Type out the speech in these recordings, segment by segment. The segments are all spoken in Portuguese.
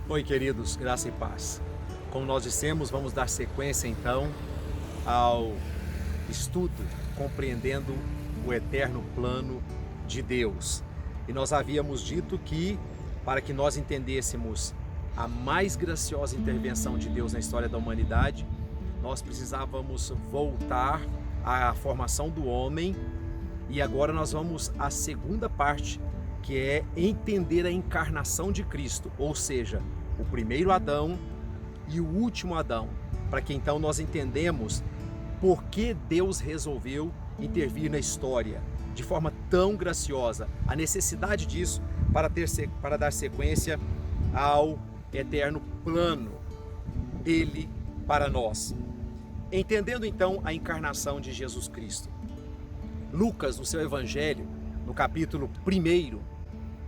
Oi, queridos, graça e paz. Como nós dissemos, vamos dar sequência então ao estudo compreendendo o eterno plano de Deus. E nós havíamos dito que, para que nós entendêssemos a mais graciosa intervenção de Deus na história da humanidade, nós precisávamos voltar à formação do homem. E agora nós vamos à segunda parte, que é entender a encarnação de Cristo, ou seja, o primeiro Adão e o último Adão, para que então nós entendemos por que Deus resolveu intervir na história de forma tão graciosa, a necessidade disso para dar sequência ao eterno plano dele para nós. Entendendo então a encarnação de Jesus Cristo, Lucas, no seu evangelho, no capítulo 1,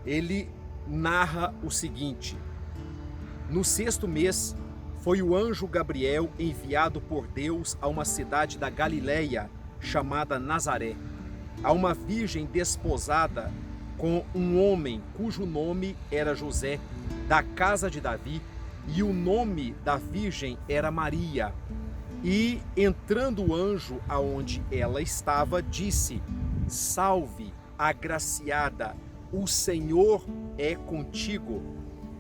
ele narra o seguinte: no 6º mês, foi o anjo Gabriel enviado por Deus a uma cidade da Galileia chamada Nazaré, a uma virgem desposada com um homem cujo nome era José, da casa de Davi, e o nome da virgem era Maria. E entrando o anjo aonde ela estava, disse: salve, agraciada, o Senhor é contigo,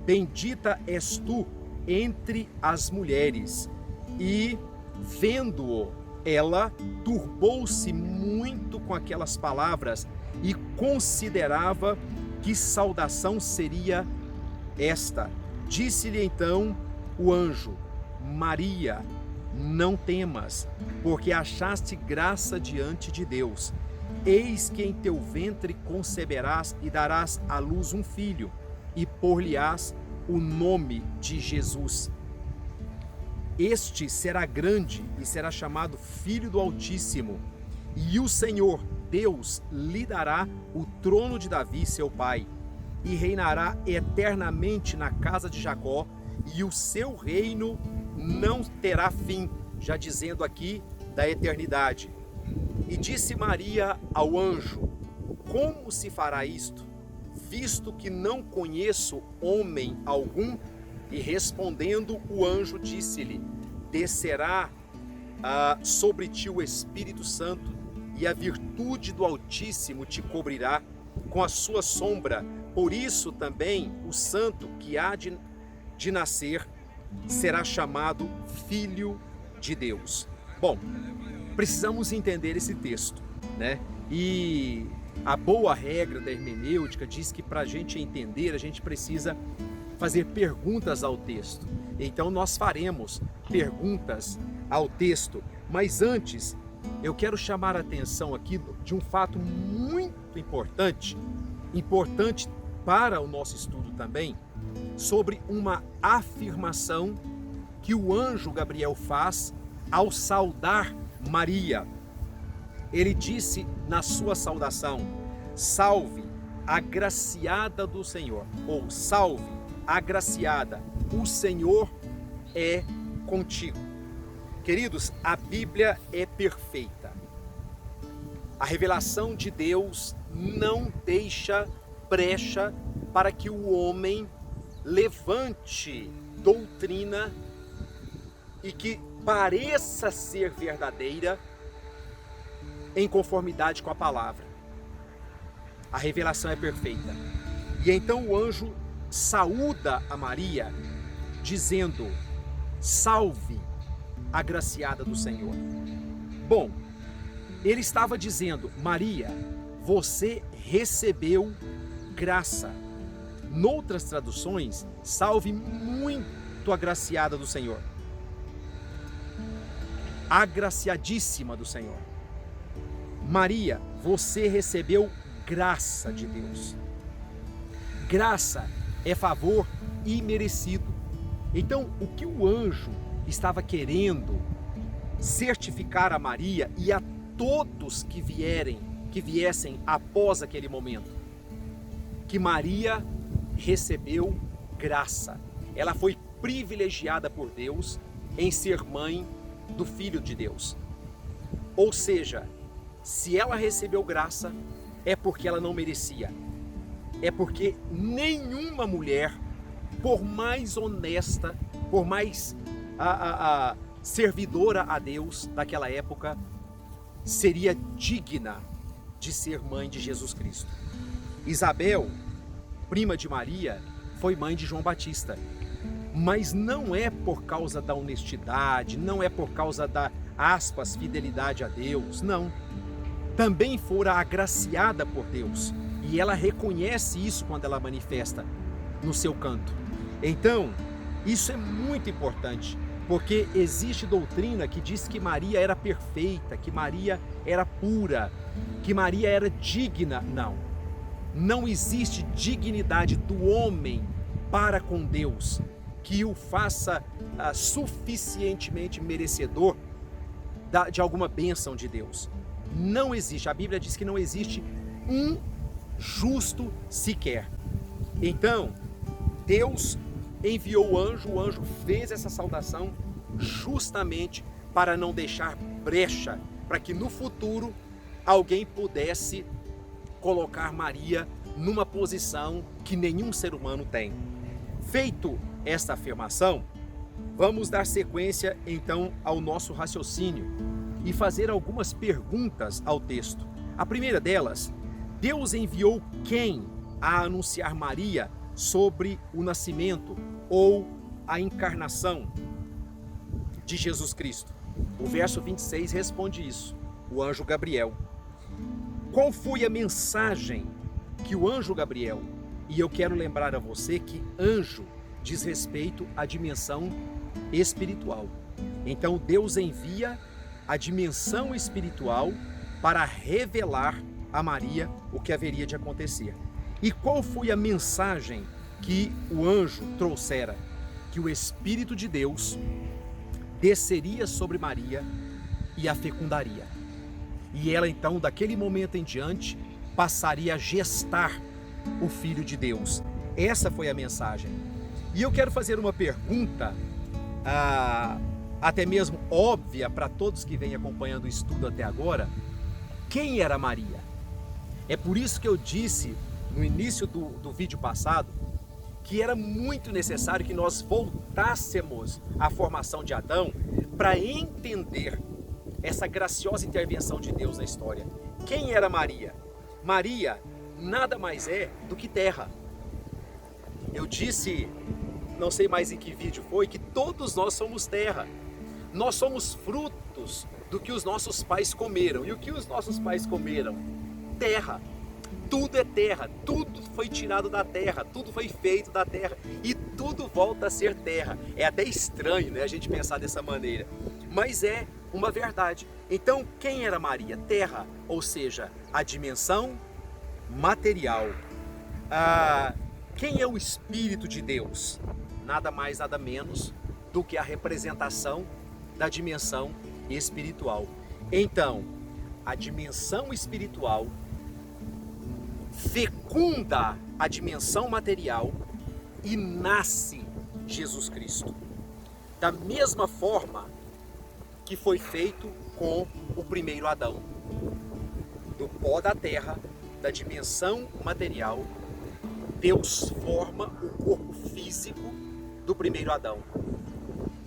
bendita és tu entre as mulheres. E vendo-o, ela turbou-se muito com aquelas palavras e considerava que saudação seria esta. Disse-lhe então o anjo: Maria, não temas, porque achaste graça diante de Deus. Eis que em teu ventre conceberás e darás à luz um filho, e por-lhe-ás o nome de Jesus. Este será grande e será chamado Filho do Altíssimo, e o Senhor Deus lhe dará o trono de Davi, seu pai, e reinará eternamente na casa de Jacó, e o seu reino não terá fim, já dizendo aqui da eternidade. E disse Maria ao anjo: como se fará isto, visto que não conheço homem algum? E respondendo o anjo disse-lhe: descerá sobre ti o Espírito Santo, e a virtude do Altíssimo te cobrirá com a sua sombra. Por isso também o santo que há de nascer será chamado Filho de Deus. Bom, precisamos entender esse texto, né? E a boa regra da hermenêutica diz que para a gente entender, a gente precisa fazer perguntas ao texto. Então nós faremos perguntas ao texto, mas antes eu quero chamar a atenção aqui de um fato muito importante para o nosso estudo também, sobre uma afirmação que o anjo Gabriel faz ao saudar Maria. Ele disse na sua saudação: salve, agraciada do Senhor, ou salve, agraciada, o Senhor é contigo. Queridos, a Bíblia é perfeita. A revelação de Deus não deixa brecha para que o homem levante doutrina e que pareça ser verdadeira em conformidade com a palavra. A revelação é perfeita. E então o anjo saúda a Maria, dizendo: salve, agraciada do Senhor. Bom, ele estava dizendo: Maria, você recebeu graça. Noutras traduções, salve, muito agraciada do Senhor, agraciadíssima do Senhor. Maria, você recebeu graça de Deus. Graça é favor imerecido. Então, o que o anjo estava querendo certificar a Maria e a todos que viessem após aquele momento, que Maria recebeu graça. Ela foi privilegiada por Deus em ser mãe do Filho de Deus. Ou seja, se ela recebeu graça, é porque ela não merecia. É porque nenhuma mulher por mais honesta, por mais servidora a Deus daquela época, seria digna de ser mãe de Jesus Cristo. Isabel, prima de Maria, foi mãe de João Batista. Mas não é por causa da honestidade, não é por causa da, aspas, fidelidade a Deus, não. Também fora agraciada por Deus. E ela reconhece isso quando ela manifesta no seu canto. Então, isso é muito importante, porque existe doutrina que diz que Maria era perfeita, que Maria era pura, que Maria era digna. Não. Não existe dignidade do homem para com Deus que o faça suficientemente merecedor de alguma bênção de Deus. Não existe. A Bíblia diz que não existe um justo sequer. Então, Deus enviou o anjo fez essa saudação justamente para não deixar brecha, para que no futuro alguém pudesse colocar Maria numa posição que nenhum ser humano tem. Feito esta afirmação, vamos dar sequência então ao nosso raciocínio e fazer algumas perguntas ao texto. A primeira delas: Deus enviou quem a anunciar Maria sobre o nascimento ou a encarnação de Jesus Cristo? O verso 26 responde isso, o anjo Gabriel. Qual foi a mensagem que o anjo Gabriel, e eu quero lembrar a você que anjo diz respeito à dimensão espiritual. Então Deus envia a dimensão espiritual para revelar a Maria o que haveria de acontecer. E qual foi a mensagem que o anjo trouxera? Que o Espírito de Deus desceria sobre Maria e a fecundaria. E ela então, daquele momento em diante, passaria a gestar o Filho de Deus. Essa foi a mensagem. E eu quero fazer uma pergunta, até mesmo óbvia para todos que vêm acompanhando o estudo até agora. Quem era Maria? É por isso que eu disse no início do vídeo passado que era muito necessário que nós voltássemos à formação de Adão para entender essa graciosa intervenção de Deus na história. Quem era Maria? Maria nada mais é do que terra. Eu disse, não sei mais em que vídeo foi, que todos nós somos terra. Nós somos frutos do que os nossos pais comeram. E o que os nossos pais comeram? Terra. Tudo é terra, tudo foi tirado da terra, tudo foi feito da terra e tudo volta a ser terra. É até estranho, né, a gente pensar dessa maneira, mas é uma verdade. Então, quem era Maria? Terra, ou seja, a dimensão material. Quem é o Espírito de Deus? Nada mais, nada menos do que a representação da dimensão espiritual. Então, a dimensão espiritual fecunda a dimensão material e nasce Jesus Cristo. Da mesma forma que foi feito com o primeiro Adão. Do pó da terra, da dimensão material, Deus forma o corpo físico do primeiro Adão.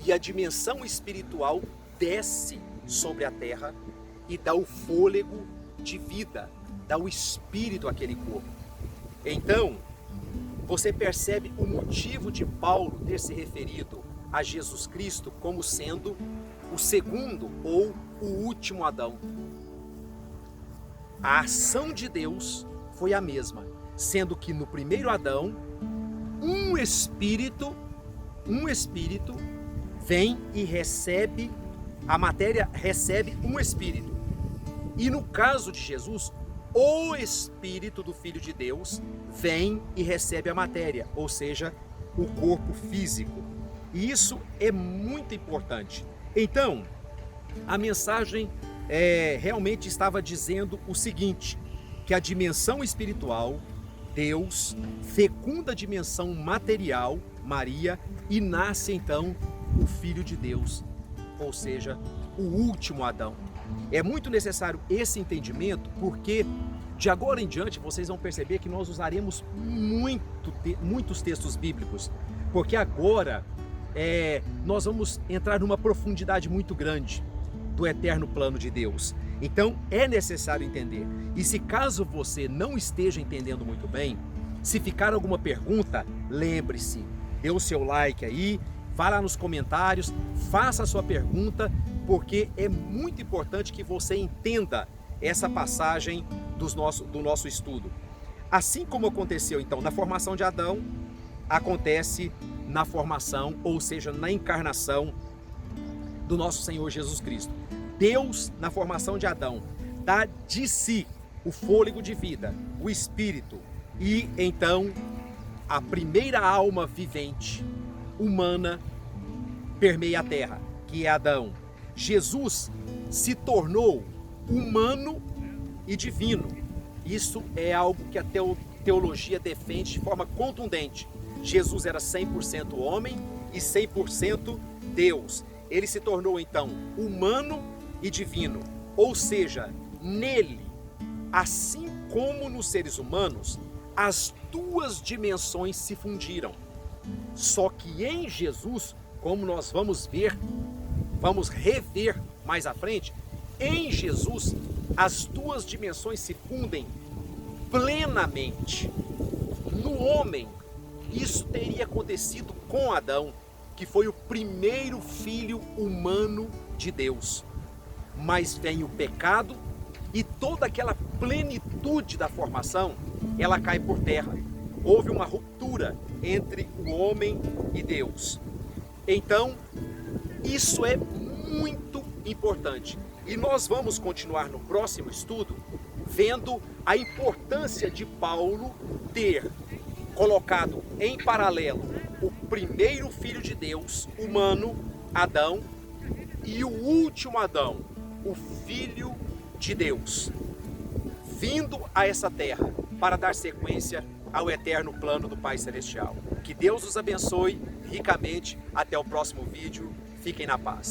E a dimensão espiritual desce sobre a terra e dá o fôlego de vida, dá o espírito àquele corpo. Então, você percebe o motivo de Paulo ter se referido a Jesus Cristo como sendo o segundo ou o último Adão. A ação de Deus foi a mesma, sendo que no primeiro Adão, um espírito vem e recebe, a matéria recebe um espírito. E no caso de Jesus, o Espírito do Filho de Deus vem e recebe a matéria, ou seja, o corpo físico. E isso é muito importante. Então, a mensagem realmente estava dizendo o seguinte, que a dimensão espiritual, Deus, fecunda a dimensão material, Maria, e nasce então o Filho de Deus, ou seja, o último Adão. É muito necessário esse entendimento, porque de agora em diante vocês vão perceber que nós usaremos muitos textos bíblicos porque agora nós vamos entrar numa profundidade muito grande do eterno plano de Deus. Então é necessário entender. E se caso você não esteja entendendo muito bem, se ficar alguma pergunta, lembre-se, dê o seu like aí, vá lá nos comentários, faça a sua pergunta, porque é muito importante que você entenda essa passagem do nosso estudo. Assim como aconteceu então na formação de Adão, acontece na formação, ou seja, na encarnação do nosso Senhor Jesus Cristo. Deus, na formação de Adão, dá de si o fôlego de vida, o espírito, e então a primeira alma vivente, humana, permeia a terra, que é Adão. Jesus se tornou humano e divino. Isso é algo que a teologia defende de forma contundente. Jesus era 100% homem e 100% Deus. Ele se tornou então humano e divino, ou seja, nele, assim como nos seres humanos, as duas dimensões se fundiram. Só que em Jesus, como nós vamos rever mais à frente, em Jesus as duas dimensões se fundem plenamente. No homem, isso teria acontecido com Adão, que foi o primeiro filho humano de Deus. Mas vem o pecado e toda aquela plenitude da formação, ela cai por terra. Houve uma ruptura entre o homem e Deus. Então, isso é muito importante. E nós vamos continuar no próximo estudo vendo a importância de Paulo ter colocado em paralelo o primeiro filho de Deus, humano, Adão, e o último Adão, o filho de Deus, vindo a essa terra para dar sequência ao eterno plano do Pai Celestial. Que Deus os abençoe ricamente. Até o próximo vídeo. Fiquem na paz.